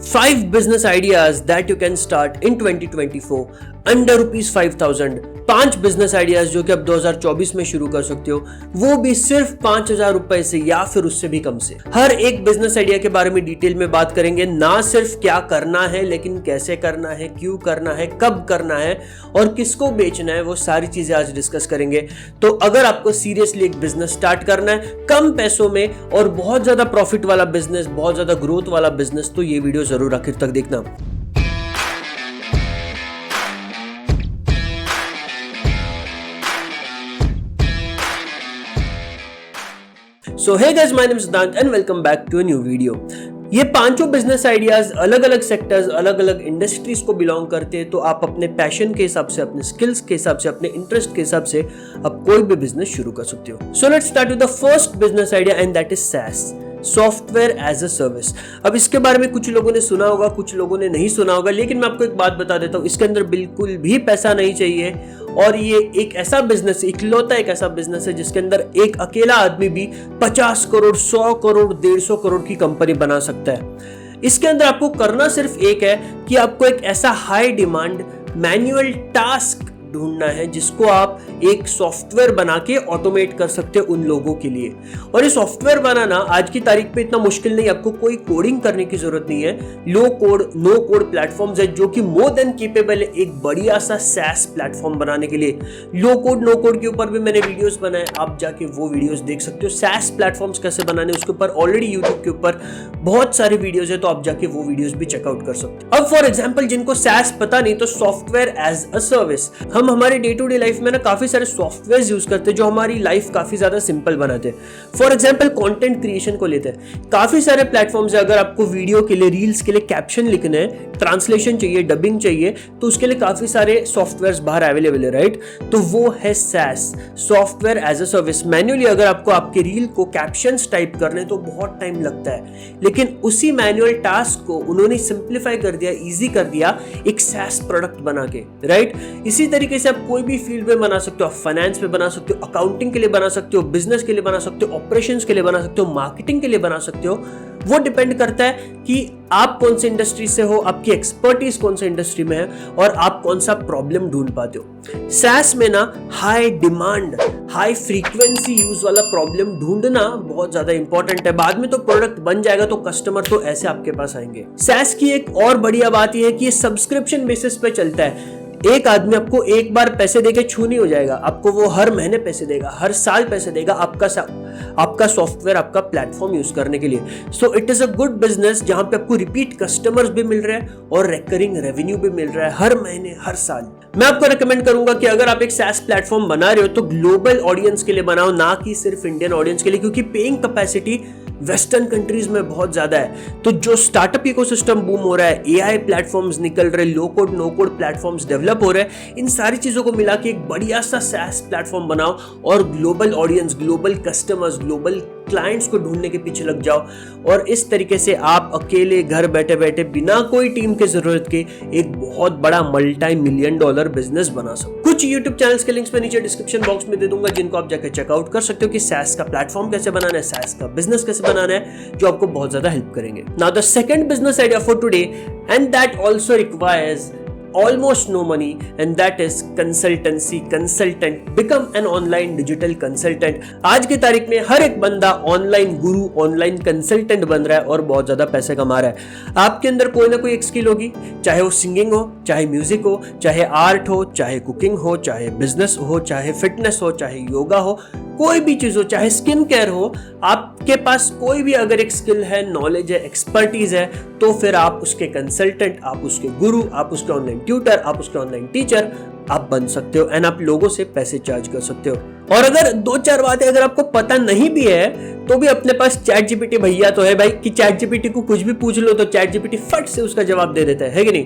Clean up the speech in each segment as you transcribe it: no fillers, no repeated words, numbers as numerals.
5 business ideas that you can start in 2024 under ₹5,000। 5 business ideas जो कि आप 2024 में शुरू कर सकते हो, वो भी सिर्फ 5,000 रुपए से या फिर उससे भी कम से। हर एक बिजनेस आइडिया के बारे में डिटेल में बात करेंगे, ना सिर्फ क्या करना है लेकिन कैसे करना है, क्यों करना है, कब करना है और किसको बेचना है, वो सारी चीजें आज डिस्कस करेंगे। तो अगर आपको सीरियसली एक बिजनेस स्टार्ट करना है कम पैसों में और बहुत ज्यादा प्रॉफिट वाला बिजनेस, बहुत ज्यादा ग्रोथ वाला बिजनेस, तो ये वीडियो जरूर आखिर तक देखना। So hey guys, my name is Siddhant and welcome back to a new video। ये पांचों बिजनेस आइडियाज अलग अलग सेक्टर्स, अलग अलग इंडस्ट्रीज को बिलोंग करते हैं। तो आप अपने पैशन के हिसाब से, अपने स्किल्स के हिसाब से, अपने इंटरेस्ट के हिसाब से आप कोई भी बिजनेस शुरू कर सकते हो। So let's start with the first business idea and that is SaaS, software as a service. अब इसके बारे में कुछ लोगों ने सुना होगा, कुछ लोगों ने नहीं सुना होगा, लेकिन मैं आपको एक बात बता देता हूँ, इसके अंदर बिल्कुल भी पैसा नहीं चाहिए और ये एक ऐसा बिजनेस, इकलौता एक ऐसा बिजनेस है जिसके अंदर एक अकेला आदमी भी 50 करोड़, 100 करोड़, 150 करोड़ की कंपनी बना सकता है। इसके अंदर आपको करना सिर्फ एक है कि आपको एक ऐसा हाई डिमांड मैनुअल टास्क ढूंढना है जिसको आप एक सॉफ्टवेयर बना के ऑटोमेट कर सकते हो उन लोगों के लिए। और ये सॉफ्टवेयर बनाना आज की तारीख पे इतना मुश्किल नहीं, आपको कोई कोडिंग करने की जरूरत नहीं है। लो कोड, नो कोड प्लेटफॉर्म्स है जो कि मोर देन केपेबल है एक बढ़िया सा SaaS प्लेटफॉर्म बनाने के लिए। लो कोड, नो कोड के ऊपर भी मैंने वीडियोस बनाए, आप जाके वो वीडियोस देख सकते हो। SaaS प्लेटफॉर्म्स कैसे बनाने उसके ऊपर ऑलरेडी यूट्यूब के ऊपर बहुत सारे वीडियोस है, तो आप जाके वो वीडियोस भी चेकआउट कर सकते हो। अब फॉर एग्जाम्पल जिनको SaaS पता नहीं, तो सॉफ्टवेयर एज अ सर्विस, हम हमारे डे टू डे लाइफ में ना काफी सारे सॉफ्टवेयर यूज करते हैं जो हमारी लाइफ काफी ज्यादा सिंपल बनाते हैं। फॉर एग्जांपल कंटेंट क्रिएशन को लेते हैं, काफी सारे प्लेटफॉर्म्स है। अगर आपको वीडियो के लिए, रील्स के लिए कैप्शन लिखने हैं, ट्रांसलेशन चाहिए, डबिंग चाहिए, तो उसके लिए काफी सारे सॉफ्टवेयर बाहर अवेलेबल है, राइट। तो वो है SaaS, software as a service. Manually अगर आपको आपके रील को कैप्शंस टाइप करने तो बहुत टाइम लगता है, लेकिन उसी मैनुअल टास्क को उन्होंने सिंप्लीफाई कर दिया, इजी कर दिया एक SaaS प्रोडक्ट बना के, राइट। इसी तरीके से आप कोई भी फील्ड में बना सकते हो, आप फाइनेंस में बना सकते हो, अकाउंटिंग के लिए बना सकते हो, बिजनेस के लिए बना सकते हो, ऑपरेशंस के लिए बना सकते हो, मार्केटिंग के लिए बना सकते हो। वो डिपेंड करता है कि आप कौन सी इंडस्ट्री से हो, आपकी एक्सपर्टीज कौन सी इंडस्ट्री में है और आप कौन सा प्रॉब्लम ढूंढ पाते हो। SaaS में ना high demand, high frequency use वाला प्रॉब्लम ढूंढना बहुत ज्यादा इंपॉर्टेंट है। बाद में तो प्रोडक्ट बन जाएगा तो कस्टमर तो ऐसे आपके पास आएंगे। SaaS की एक और बढ़िया बात यह है कि ये सब्सक्रिप्शन बेसिस पे चलता है। एक आदमी आपको एक बार पैसे देके छू नहीं हो जाएगा, आपको वो हर महीने पैसे देगा, हर साल पैसे देगा आपका सॉफ्टवेयर, आपका प्लेटफॉर्म यूज करने के लिए। So it is a good business जहां पे आपको रिपीट कस्टमर्स भी मिल रहे हैं और रिकरिंग रेवेन्यू भी मिल रहा है हर महीने, हर साल। मैं आपको रेकमेंड करूंगा कि अगर आप एक SaaS प्लेटफॉर्म बना रहे हो तो ग्लोबल ऑडियंस के लिए बनाओ, ना कि सिर्फ इंडियन ऑडियंस के लिए, क्योंकि पेइंग कैपेसिटी वेस्टर्न कंट्रीज में बहुत ज्यादा है। तो जो स्टार्टअप इकोसिस्टम बूम हो रहा है, AI प्लेटफॉर्म्स निकल रहे, low code, no code platforms develop हो रहे हैं, इन सारी चीजों को मिला के एक बढ़िया सा SaaS प्लेटफॉर्म बनाओ और global audience, global customers, global clients को ढूंढने के पीछे लग जाओ। और इस तरीके से आप अकेले घर बैठे बैठे बिना कोई टीम की जरूरत के एक बहुत बड़ा $multi-million बिजनेस बना सकते। कुछ यूट्यूब चैनल्स के लिंक्स में नीचे डिस्क्रिप्शन बॉक्स में दे दूंगा जिनको आप जाकर चेकआउट कर सकते हो कि SaaS का प्लेटफॉर्म कैसे बनाना है, SaaS का बिजनेस कैसे बनाना है, जो आपको बहुत ज्यादा हेल्प करेंगे। Now the second business idea for today and that also requires almost no money and that is consultancy, consultant, become an online digital consultant। आज की तारीख में हर एक बंदा ऑनलाइन गुरु, ऑनलाइन कंसल्टेंट बन रहा है और बहुत ज्यादा पैसे कमा रहा है। आपके अंदर कोई ना कोई एक स्किल होगी, चाहे वो सिंगिंग हो, चाहे म्यूजिक हो, चाहे आर्ट हो, चाहे कुकिंग हो, चाहे बिजनेस हो, चाहे फिटनेस हो, चाहे योगा हो, कोई भी चीज हो, चाहे स्किन केयर हो, आपके पास कोई भी अगर एक स्किल है, नॉलेज है, एक्सपर्टीज है, तो फिर आप उसके कंसल्टेंट, आप उसके गुरु, आप उसके ऑनलाइन ट्यूटर, आप उसके ऑनलाइन टीचर आप बन सकते हो एंड आप लोगों से पैसे चार्ज कर सकते हो। और अगर 2-4 बातें अगर आपको पता नहीं भी है तो भी अपने पास ChatGPT भैया तो है भाई, कि ChatGPT को कुछ भी पूछ लो तो ChatGPT फट से उसका जवाब दे देता है कि नहीं।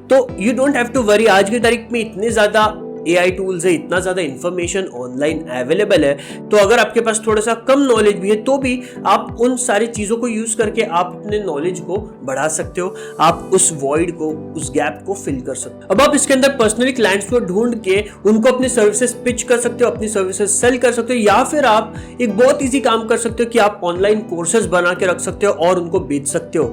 तो you don't have to worry. आज की तारीख में इतने ज्यादा AI टूल्स है, इतना ज्यादा इंफॉर्मेशन ऑनलाइन अवेलेबल है, तो अगर आपके पास थोड़ा सा कम नॉलेज भी है तो भी आप उन सारी चीजों को यूज करके आप अपने नॉलेज को बढ़ा सकते हो, आप उस वॉइड को, उस गैप को फिल कर सकते हो। अब आप इसके अंदर पर्सनली क्लाइंट्स को ढूंढ के उनको अपनी सर्विसेज पिच कर सकते हो, अपनी सर्विसेज सेल कर सकते हो, या फिर आप एक बहुत इजी काम कर सकते हो कि आप ऑनलाइन कोर्सेज बना के रख सकते हो और उनको बेच सकते हो।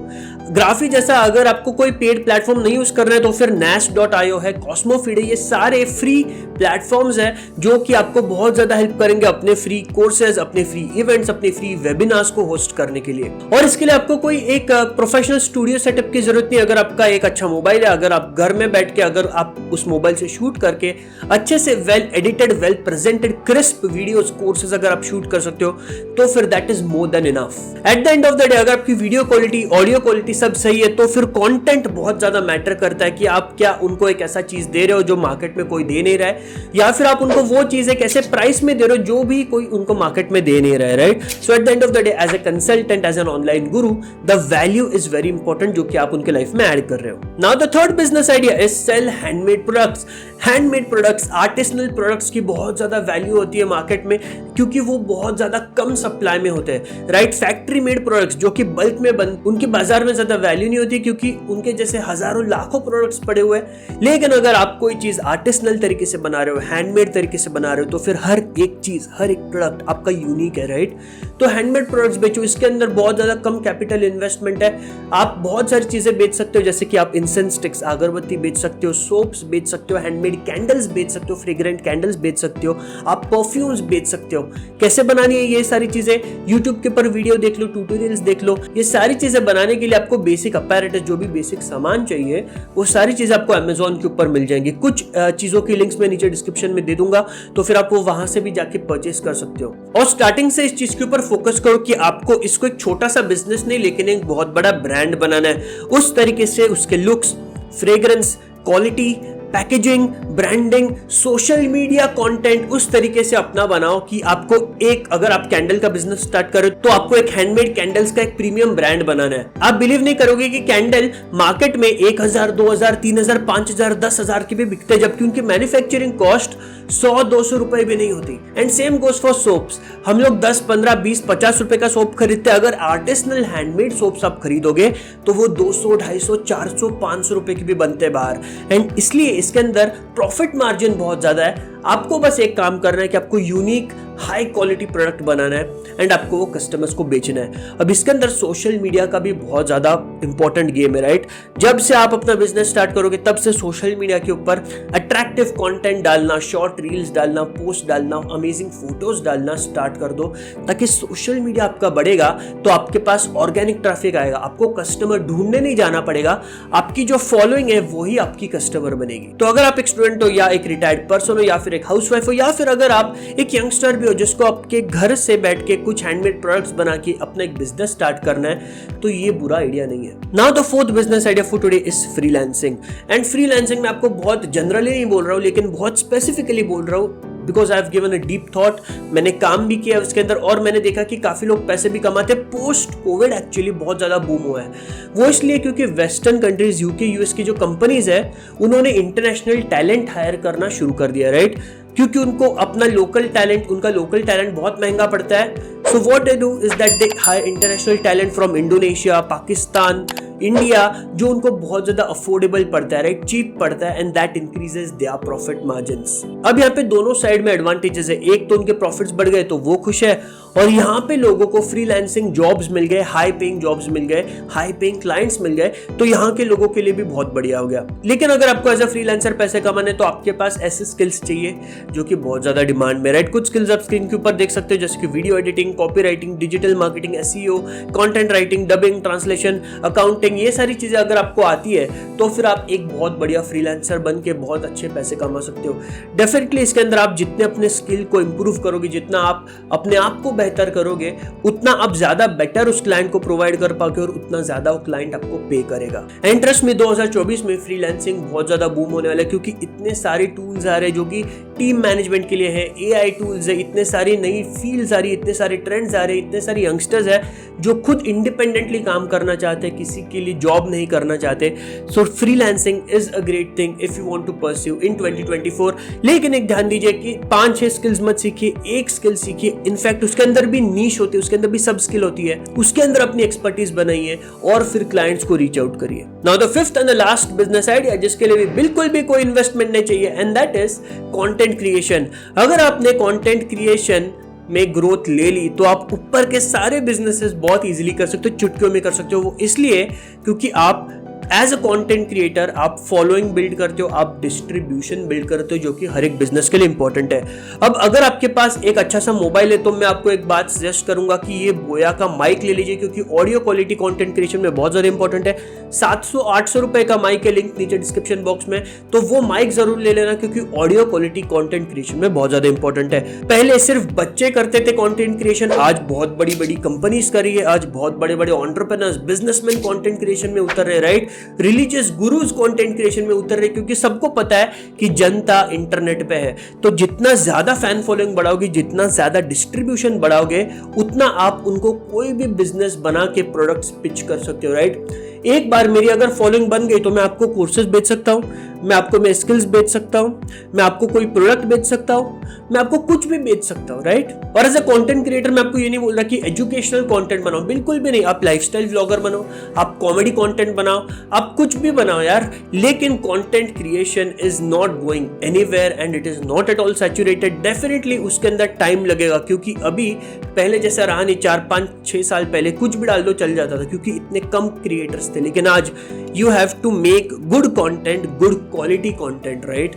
ग्राफी जैसा अगर आपको कोई पेड प्लेटफॉर्म नहीं यूज कर रहे हैं तो फिर Nash.io है, कॉस्मोफीड है, ये सारे फ्री प्लेटफॉर्म्स हैं जो कि आपको बहुत ज्यादा हेल्प करेंगे अपने फ्री कोर्सेज, अपने फ्री इवेंट्स, अपने फ्री वेबिनार्स को होस्ट करने के लिए। और इसके लिए आपको कोई एक प्रोफेशनल स्टूडियो सेटअप की जरूरत नहीं। अगर आपका एक अच्छा मोबाइल है, अगर आप घर में बैठ के अगर आप उस मोबाइल से शूट करके अच्छे से well edited, well presented, crisp videos, courses अगर आप शूट कर सकते हो तो फिर that is more than enough. Eight the end of the day अगर आपकी वीडियो क्वालिटी, ऑडियो क्वालिटी सब सही है तो फिर कंटेंट बहुत ज्यादा मैटर करता है कि आप क्या उनको एक ऐसा चीज दे रहे हो जो मार्केट में कोई दे नहीं रहा है, या फिर आप उनको वो चीज एक ऐसे प्राइस में दे रहे हो जो भी कोई उनको मार्केट में दे नहीं रहा है, right? So at the end of the day as a consultant, as an online guru, the value is very important जो कि आप उनके लाइफ में ऐड कर रहे हो। Now the third business idea is sell handmade products. Handmade products, artisanal products की बहुत ज्यादा वैल्यू होती है मार्केट में क्योंकि वो बहुत ज्यादा कम सप्लाई में होते हैं, राइट? फैक्ट्री मेड प्रोडक्ट्स जो कि बल्क में उनकी बाजार में ज्यादा वैल्यू नहीं होती क्योंकि उनके जैसे हजारों लाखों प्रोडक्ट्स पड़े हुए हैं। लेकिन अगर आप कोई चीज आर्टिसनल तरीके से बना रहे हो, हैंडमेड तरीके से बना रहे हो, तो फिर हर एक चीज, हर एक प्रोडक्ट आपका यूनिक है, राइट? तो हैंडमेड प्रोडक्ट्स बेचो, इसके अंदर बहुत ज्यादा कम कैपिटल इन्वेस्टमेंट है। आप बहुत सारी चीजें बेच सकते हो जैसे कि आप इंसेंस स्टिक्स, अगरबत्ती बेच सकते हो, सोप्स बेच सकते हो, हैंडमेड कैंडल्स बेच सकते हो, फ्रेग्रेंट कैंडल्स बेच सकते हो, आप परफ्यूम्स बेच सकते हो। कैसे बनानी है ये सारी चीजें, यूट्यूब के ऊपर वीडियो देख लो, ट्यूटोरियल्स देख लो। ये सारी चीजें बनाने के लिए आपको बेसिक अपैरेटस, जो भी बेसिक सामान चाहिए, वो सारी चीजें आपको अमेज़न के ऊपर मिल जाएंगी। कुछ चीजों की लिंक्स मैं नीचे डिस्क्रिप्शन में दे दूंगा, तो फिर आप वो वहां से भी जाके परचेस कर सकते हो। और स्टार्टिंग से इस चीज के ऊपर फोकस करो कि आपको इसको एक छोटा सा बिजनेस नहीं लेकिन एक बहुत बड़ा ब्रांड बनाना है। उस तरीके से उसके looks, fragrance, quality, packaging, branding, social media content उस तरीके से अपना बनाओ कि आपको एक, अगर आप कैंडल का बिजनेस स्टार्ट करो तो आपको एक हैंडमेड कैंडल्स का एक प्रीमियम ब्रांड बनाना है। आप बिलीव नहीं करोगे कि कैंडल मार्केट में 1000, 2000, 3000, 5000, 10,000 की भी बिकते हैं, जबकि उनकी मैन्युफैक्चरिंग कॉस्ट 100-200 रुपए भी नहीं होती। And same goes for soaps. हम लोग 10, 15, 20, 50 रुपए का सोप खरीदते हैं, अगर आर्टिसनल हैंडमेड सोप्स आप खरीदोगे तो वो 200, 250, 400, 500 रुपए की भी बनते हैं बाहर। एंड इसलिए इसके अंदर प्रॉफिट मार्जिन बहुत ज्यादा है। आपको बस एक काम करना है कि आपको यूनिक हाई क्वालिटी प्रोडक्ट बनाना है एंड आपको वो कस्टमर्स को बेचना है। अब इसके अंदर सोशल मीडिया का भी बहुत ज्यादा इंपॉर्टेंट गेम है, राइट? जब से आप अपना बिजनेस स्टार्ट करोगे तब से सोशल मीडिया के ऊपर अट्रैक्टिव कंटेंट डालना, शॉर्ट रील्स डालना, पोस्ट डालना, अमेजिंग फोटोज डालना स्टार्ट कर दो, ताकि सोशल मीडिया आपका बढ़ेगा तो आपके पास ऑर्गेनिक ट्रैफिक आएगा, आपको कस्टमर ढूंढने नहीं जाना पड़ेगा, आपकी जो फॉलोइंग है वही आपकी कस्टमर बनेगी। तो अगर आप एक स्टूडेंट हो या एक रिटायर्ड पर्सन हो या फिर एक हाउसवाइफ हो या फिर अगर आप एक यंगस्टर भी हो जिसको आपके घर से बैठ के कुछ हैंडमेड प्रोडक्ट्स बना के अपना एक बिजनेस स्टार्ट करना है, तो ये बुरा आइडिया नहीं है। Now the fourth business idea for today is freelancing. And freelancing में आपको बहुत जनरली नहीं बोल रहा हूं लेकिन बहुत स्पेसिफिकली बोल रहा हूं because I have given a deep thought. मैंने काम भी किया उसके अंदर और मैंने देखा कि काफी लोग पैसे भी कमाते। पोस्ट कोविड एक्चुअली बहुत ज्यादा बूम हुआ है, वो इसलिए क्योंकि वेस्टर्न कंट्रीज, यूके, यूएस की जो कंपनीज है उन्होंने इंटरनेशनल टैलेंट हायर करना शुरू कर दिया, राइट? क्योंकि उनको अपना लोकल टैलेंट, उनका लोकल टैलेंट बहुत महंगा पड़ता है। So what they do is that they hire international talent from Indonesia, Pakistan, India, जो उनको बहुत ज्यादा अफोर्डेबल पड़ता है, राइट? चीप पड़ता है and that increases their profit margins. अब यहाँ पे दोनों साइड में एडवांटेजेस है। एक तो उनके प्रॉफिट्स बढ़ गए तो वो खुश है, और यहाँ पे लोगों को फ्रीलांसिंग जॉब्स मिल गए, हाई पेइंग जॉब्स मिल गए, हाई पेइंग क्लाइंट्स मिल गए, तो यहाँ के लोगों के लिए भी बहुत बढ़िया हो गया। लेकिन अगर आपको एज अ फ्रीलांसर पैसे कमाने तो आपके पास ऐसे स्किल्स चाहिए जो कि बहुत ज्यादा डिमांड में, राइट? कुछ स्किल्स आप स्क्रीन के ऊपर देख सकते हो जैसे कि video editing, copy writing, digital marketing, SEO, content writing, dubbing, translation, accounting. ये सारी चीजें अगर आपको आती है तो फिर आप एक बहुत बढ़िया फ्रीलांसर बन के बहुत अच्छे पैसे कमा सकते हो। डेफिनेटली इसके अंदर आप जितने अपने स्किल को इंप्रूव करोगे, जितना आप अपने आप को बेहतर करोगे उतना आप ज्यादा बेटर उस क्लाइंट को प्रोवाइड कर पाओगे और उतना ज्यादा वो क्लाइंट आपको पे करेगा। एंड ट्रस्ट में 2024 में फ्रीलांसिंग बहुत ज्यादा बूम होने वाला है, क्योंकि इतने सारे टूल्स आ रहे हैं जो कि टीम मैनेजमेंट के लिए है, एआई टूल्स है, इतने सारी नई फील्ड्स आ रही है, इतने सारे ट्रेंड्स आ रहे हैं, इतने सारे यंगस्टर्स है जो खुद इंडिपेंडेंटली काम करना चाहते हैं, किसी के लिए जॉब नहीं करना चाहते। So freelancing is a great thing if you want to pursue in 2024। लेकिन एक ध्यान दीजिए कि 5-6 स्किल्स मत सीखिए, एक स्किल सीखिए। इनफैक्ट उसके अंदर भी नीश होती है, उसके अंदर भी सब स्किल होती है, उसके अंदर अपनी एक्सपर्टीज बनाइए और फिर क्लाइंट्स को रीच आउट करिए। Now the fifth and the last business idea जिसके लिए भी बिल्कुल भी कोई इन्वेस्टमेंट नहीं चाहिए, and that is content creation. अगर आपने कंटेंट क्रिएशन में ग्रोथ ले ली तो आप ऊपर के सारे बिजनेसेस बहुत इजीली कर सकते हो, चुटकियों में कर सकते हो। वो इसलिए क्योंकि आप एज अ कंटेंट क्रिएटर आप फॉलोइंग बिल्ड करते हो, आप डिस्ट्रीब्यूशन बिल्ड करते हो, जो कि हर एक बिजनेस के लिए इंपॉर्टेंट है। अब अगर आपके पास एक अच्छा सा मोबाइल है तो मैं आपको एक बात सजेस्ट करूंगा कि ये बोया का माइक ले लीजिए, क्योंकि ऑडियो क्वालिटी कंटेंट क्रिएशन में बहुत ज्यादा इंपॉर्टेंट है। 700-800 रुपए का माइक है, लिंक नीचे डिस्क्रिप्शन बॉक्स में, तो वो माइक जरूर ले लेना, क्योंकि ऑडियो क्वालिटी कंटेंट क्रिएशन में बहुत ज्यादा इंपॉर्टेंट है। पहले सिर्फ बच्चे करते थे कंटेंट क्रिएशन, आज बहुत बड़ी बड़ी कंपनीज कर रही है, आज बहुत बड़े बड़े एंटरप्रेन्योर्स, बिजनेसमैन कंटेंट क्रिएशन में उतर रहे, right. Religious gurus content creation में उतर रहे, क्योंकि सबको पता है कि जनता इंटरनेट पे है। तो जितना ज्यादा फैन फॉलोइंग बढ़ाओगे, जितना ज्यादा डिस्ट्रीब्यूशन बढ़ाओगे, उतना आप उनको कोई भी बिजनेस बना के प्रोडक्ट्स पिच कर सकते हो, राइट। एक बार मेरी अगर फॉलोइंग बन गई तो मैं आपको कोर्सेज बेच सकता हूं, मैं आपको मैं स्किल्स बेच सकता हूं, मैं आपको कोई प्रोडक्ट बेच सकता हूं, मैं आपको कुछ भी बेच सकता हूं, राइट। और एज अ कंटेंट क्रिएटर मैं आपको ये नहीं बोल रहा कि एजुकेशनल कंटेंट बनाओ, बिल्कुल भी नहीं। आप लाइफस्टाइल व्लॉगर बनो, आप कॉमेडी कंटेंट बनाओ, आप कुछ भी बनाओ यार, लेकिन content creation is not going anywhere and it is not at all saturated. Definitely उसके अंदर टाइम लगेगा, क्योंकि अभी पहले जैसा रहा नहीं। 4-5-6 साल पहले कुछ भी डाल दो चल जाता था, क्योंकि इतने कम क्रिएटर्स थे। लेकिन आज you have to make good content, good quality content, right.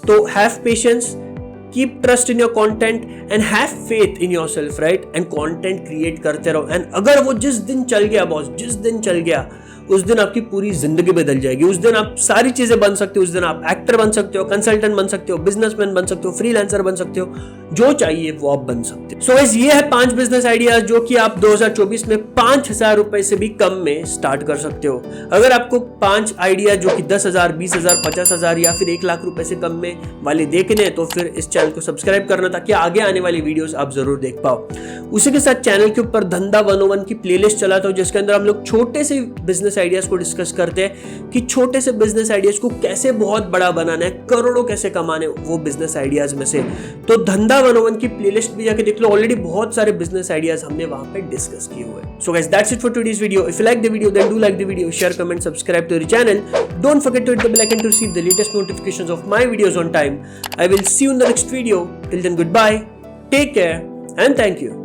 तो have patience, keep trust in your content and have faith in yourself, right. And content create करते रहो। एंड अगर वो जिस दिन चल गया बॉस, जिस दिन चल गया, उस दिन आपकी पूरी जिंदगी बदल जाएगी। उस दिन आप सारी चीजें बन सकते हो। उस दिन आप एक्टर बन सकते हो, कंसल्टेंट बन सकते हो, बिजनेसमैन बन सकते हो, फ्रीलांसर बन सकते हो, जो चाहिए वो आप बन सकते हो। सो गाइस, ये है 5 बिजनेस आइडियाज जो कि आप 2024 में 5,000 रुपए से भी कम में स्टार्ट कर सकते हो। अगर आपको 5 आइडिया जो कि 10,000, 20,000, 50,000 या फिर 1 लाख रुपए से कम में वाले देखने हैं, तो फिर इस चैनल को सब्सक्राइब करना, ताकि आगे आने वाली वीडियोस आप जरूर देख पाओ। उसी के साथ चैनल के ऊपर धंधा 101 की प्लेलिस्ट चलाता हूं, जिसके अंदर हम लोग छोटे से बिजनेस आइडियाज को डिस्कस करते हैं कि छोटे से बिजनेस आइडियाज को कैसे बहुत बड़ा बनाना है, करोड़ों कैसे कमाने वो बिजनेस आइडियाज में से। तो धंधा 101 की प्लेलिस्ट भी जाके देख लो, ऑलरेडी बहुत सारे बिजनेस आइडियाज हमने वहां पे डिस्कस किए हुए हैं। So guys, that's it for today's video. If you like the video then do like the video, share, comment, subscribe to the channel. Don't forget to hit the bell icon to receive the latest notifications of my videos on time. I will see you in the next video. Till then, goodbye, take care and thank you.